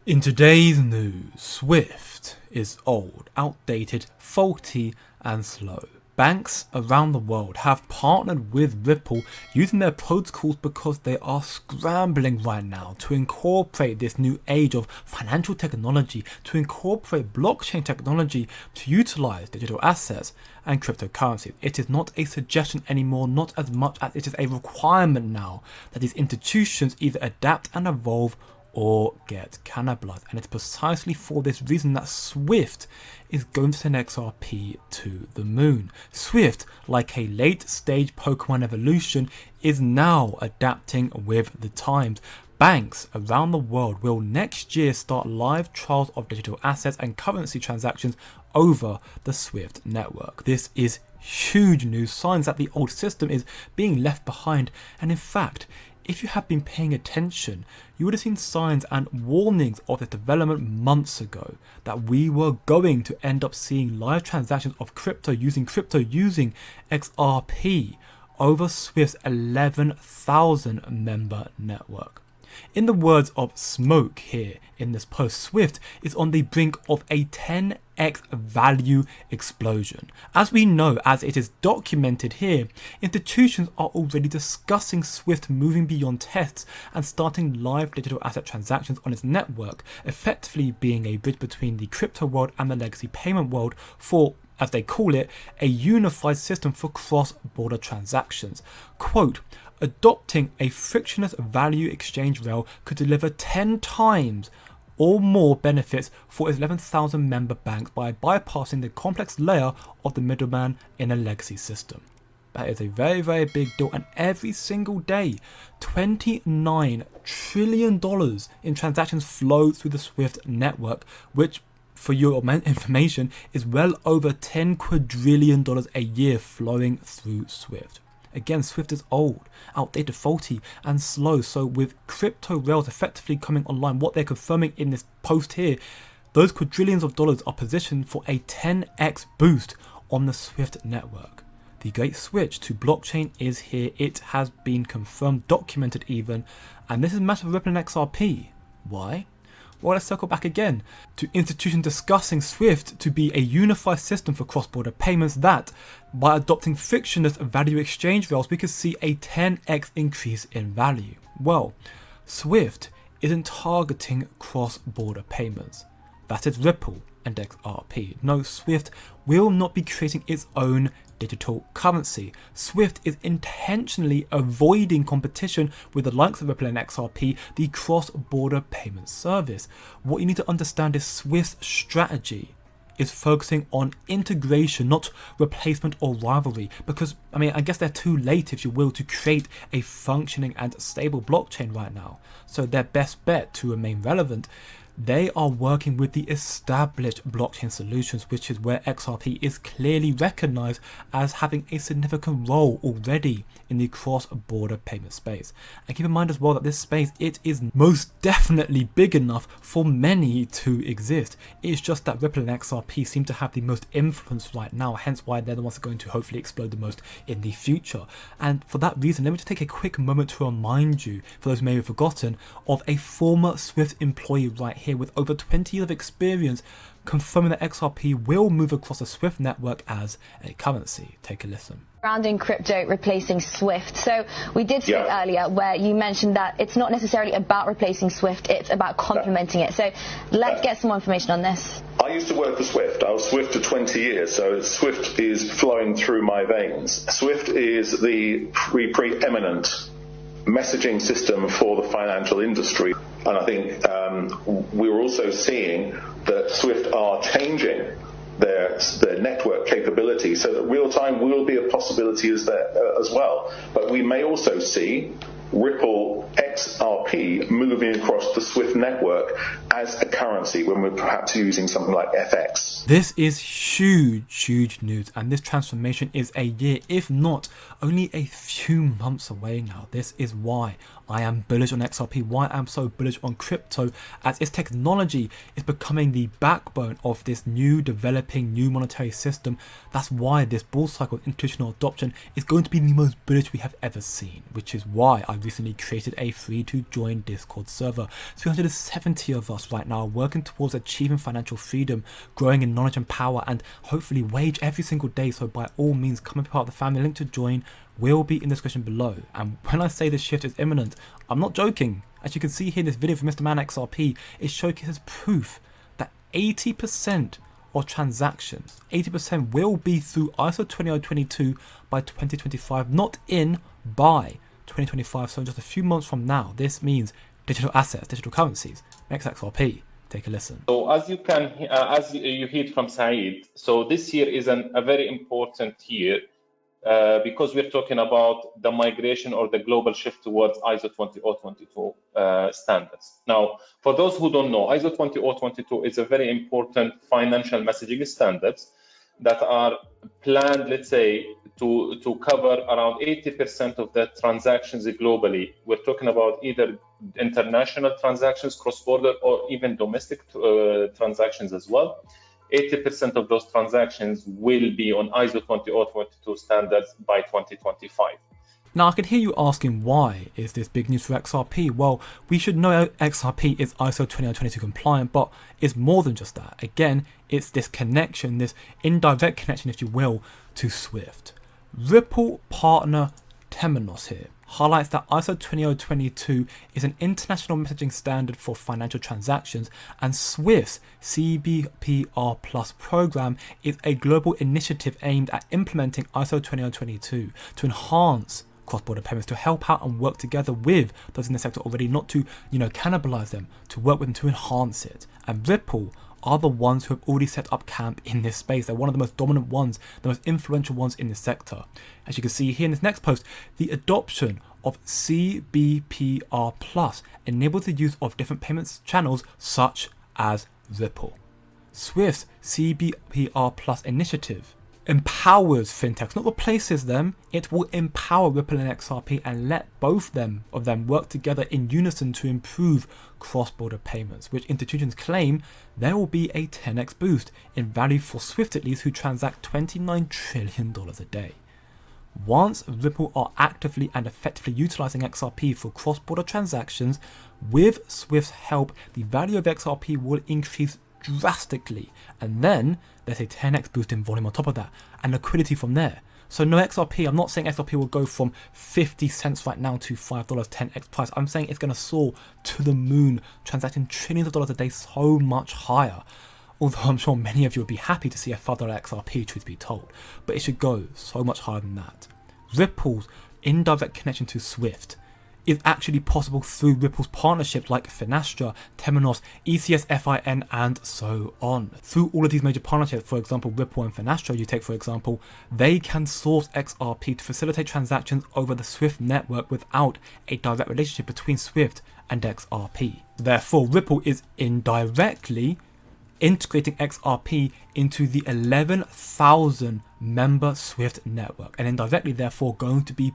In today's news, Swift is old, outdated, faulty and slow. Banks around the world have partnered with Ripple using their protocols because they are scrambling right now to incorporate this new age of financial technology, to incorporate blockchain technology to utilize digital assets and cryptocurrencies. It is not a suggestion anymore, not as much as it is a requirement now that these institutions either adapt and evolve or get cannibalized. And it's precisely for this reason that Swift is going to send XRP to the moon. Swift, like a late stage Pokemon evolution, is now adapting with the times. Banks around the world will next year start live trials of digital assets and currency transactions over the Swift network. This is huge news, signs that the old system is being left behind. And in fact, if you have been paying attention, you would have seen signs and warnings of this development months ago that we were going to end up seeing live transactions of crypto using XRP over Swift's 11,000 member network. In the words of Smoke here in this post, Swift is on the brink of a 10x value explosion. As we know, as it is documented here, institutions are already discussing Swift moving beyond tests and starting live digital asset transactions on its network, effectively being a bridge between the crypto world and the legacy payment world for, as they call it, a unified system for cross-border transactions. Quote, adopting a frictionless value exchange rail could deliver 10 times or more benefits for its 11,000 member banks by bypassing the complex layer of the middleman in a legacy system. That is a very, very big deal, and every single day, $29 trillion in transactions flow through the Swift network, which, for your information, is well over $10 quadrillion a year flowing through Swift. Again, Swift is old, outdated, faulty and slow. So with crypto rails effectively coming online, what they're confirming in this post here, those quadrillions of dollars are positioned for a 10x boost on the Swift network. The great switch to blockchain is here. It has been confirmed, documented even, and this is a matter of Ripple and XRP. Why? Well, let's circle back again to institutions discussing Swift to be a unified system for cross-border payments that, by adopting frictionless value exchange rails, we could see a 10x increase in value. Well, Swift isn't targeting cross-border payments. That is Ripple and XRP. No, Swift will not be creating its own digital currency. Swift is intentionally avoiding competition with the likes of Ripple and XRP, the cross-border payment service. What you need to understand is Swift's strategy is focusing on integration, not replacement or rivalry, because I guess they're too late, if you will, to create a functioning and stable blockchain right now. So their best bet to remain relevant, they are working with the established blockchain solutions, which is where XRP is clearly recognized as having a significant role already in the cross-border payment space. And keep in mind as well that this space, it is most definitely big enough for many to exist. It's just that Ripple and XRP seem to have the most influence right now, hence why they're the ones that are going to hopefully explode the most in the future. And for that reason, let me just take a quick moment to remind you, for those who may have forgotten, of a former Swift employee right here with over 20 years of experience confirming that XRP will move across the Swift network as a currency. Take a listen. Surrounding crypto replacing Swift. So we did speak earlier where you mentioned that it's not necessarily about replacing Swift, it's about complementing it. So let's get some more information on this. I used to work for Swift. I was Swift for 20 years, so Swift is flowing through my veins. Swift is the preeminent messaging system for the financial industry. And I think we're also seeing that Swift are changing their network capability so that real time will be a possibility as well. But we may also see Ripple XRP moving across the Swift network as a currency when we're perhaps using something like FX. This is huge news, and this transformation is a year, if not only a few months away now. This is why I am bullish on XRP, why I'm so bullish on crypto, as its technology is becoming the backbone of this new developing new monetary system. That's why this bull cycle of institutional adoption is going to be the most bullish we have ever seen, which is why I recently created a free to join Discord server. 370 of us right now working towards achieving financial freedom, growing in knowledge and power, and hopefully wage every single day. So by all means, come and be part of the family. Link to join will be in the description below. And when I say this shift is imminent, I'm not joking. As you can see here in this video from Mr. Man XRP, it showcases proof that 80% of transactions, 80% will be through ISO 20022 by 2025, not in by 2025. So in just a few months from now, this means digital assets, digital currencies, makes XRP. Take a listen. So as you can, as you heard from Saeed, so this year is a very important year because we're talking about the migration or the global shift towards ISO 20022 standards. Now, for those who don't know, ISO 20022 is a very important financial messaging standards that are planned, let's say, to cover around 80% of the transactions globally. We're talking about either international transactions, cross-border, or even domestic transactions as well. 80% of those transactions will be on ISO 20022 standards by 2025. Now I can hear you asking, why is this big news for XRP? Well, we should know XRP is ISO 20022 compliant, but it's more than just that. Again, it's this connection, this indirect connection, if you will, to SWIFT. Ripple partner Temenos here highlights that ISO 20022 is an international messaging standard for financial transactions, and SWIFT's CBPR Plus program is a global initiative aimed at implementing ISO 20022 to enhance cross-border payments, to help out and work together with those in the sector already, not to, cannibalize them, to work with them to enhance it. And Ripple are the ones who have already set up camp in this space. They're one of the most dominant ones, the most influential ones in this sector. As you can see here in this next post, the adoption of CBPR Plus enables the use of different payments channels such as Ripple. Swift's CBPR Plus initiative empowers fintechs, not replaces them. It will empower Ripple and XRP and let both of them work together in unison to improve cross-border payments, which institutions claim there will be a 10x boost in value for Swift, at least, who transact $29 trillion a day. Once Ripple are actively and effectively utilizing XRP for cross-border transactions, with Swift's help, the value of XRP will increase drastically, and then there's a 10x boost in volume on top of that and liquidity from there. So no XRP, I'm not saying XRP will go from 50 cents right now to $5, 10x price. I'm saying it's going to soar to the moon, transacting trillions of dollars a day, so much higher. Although I'm sure many of you would be happy to see a $5 XRP, truth be told, but it should go so much higher than that. Ripple's indirect connection to Swift is actually possible through Ripple's partnerships like Finastra, Temenos, ECSFIN, and so on. Through all of these major partnerships, for example, Ripple and Finastra, you take for example, they can source XRP to facilitate transactions over the Swift network without a direct relationship between Swift and XRP. Therefore, Ripple is indirectly integrating XRP into the 11,000 member Swift network, and indirectly therefore going to be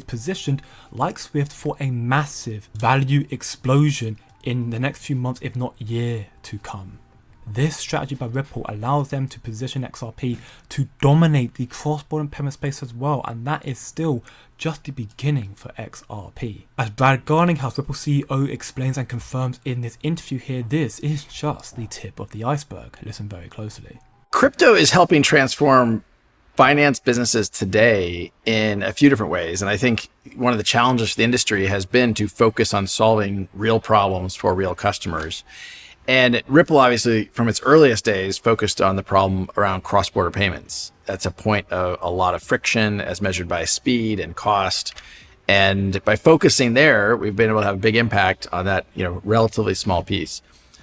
positioned like Swift for a massive value explosion in the next few months, if not year to come. This strategy by Ripple allows them to position XRP to dominate the cross-border payment space as well, and that is still just the beginning for XRP. As Brad Garninghouse, Ripple CEO, explains and confirms in this interview here, this is just the tip of the iceberg. Listen very closely. Crypto is helping transform finance businesses today in a few different ways. And I think one of the challenges for the industry has been to focus on solving real problems for real customers. And Ripple, obviously, from its earliest days, focused on the problem around cross-border payments. That's a point of a lot of friction as measured by speed and cost. And by focusing there, we've been able to have a big impact on that, relatively small piece.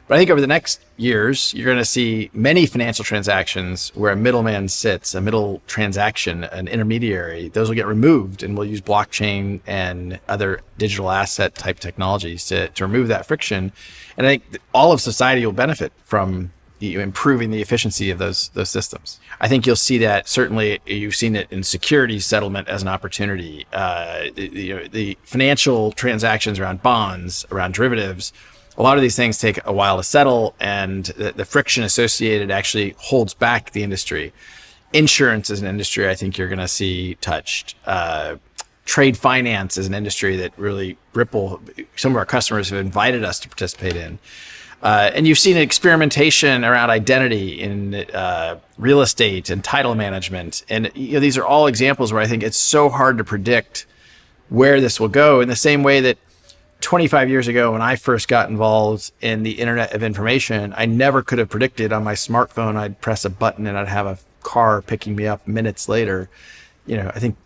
But I think over the next years, you're going to see many financial transactions where a middleman sits, a middle transaction, an intermediary. Those will get removed, and we'll use blockchain and other digital asset type technologies to remove that friction. And I think all of society will benefit from improving the efficiency of those systems. I think you'll see that. Certainly, you've seen it in securities settlement as an opportunity. The financial transactions around bonds, around derivatives, a lot of these things take a while to settle, and the friction associated actually holds back the industry. Insurance is an industry I think you're going to see touched. Trade finance is an industry that really some of our customers have invited us to participate in. And you've seen experimentation around identity in real estate and title management. And these are all examples where I think it's so hard to predict where this will go, in the same way that 25 years ago, when I first got involved in the Internet of Information, I never could have predicted on my smartphone I'd press a button and I'd have a car picking me up minutes later. I think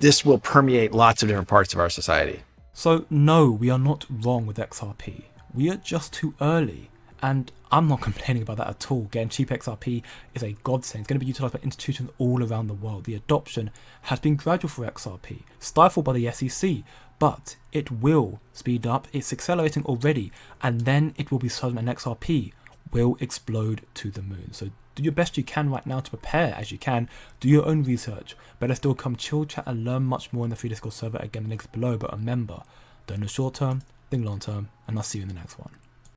this will permeate lots of different parts of our society. So no, we are not wrong with XRP. We are just too early. And I'm not complaining about that at all. Getting cheap XRP is a godsend. It's going to be utilised by institutions all around the world. The adoption has been gradual for XRP, stifled by the SEC, but it will speed up. It's accelerating already, and then it will be sudden, and XRP will explode to the moon. So do your best you can right now to prepare as you can. Do your own research. Better still, come chill, chat, and learn much more in the free Discord server. Again, the links below. But remember, don't know short term, think long term, and I'll see you in the next one.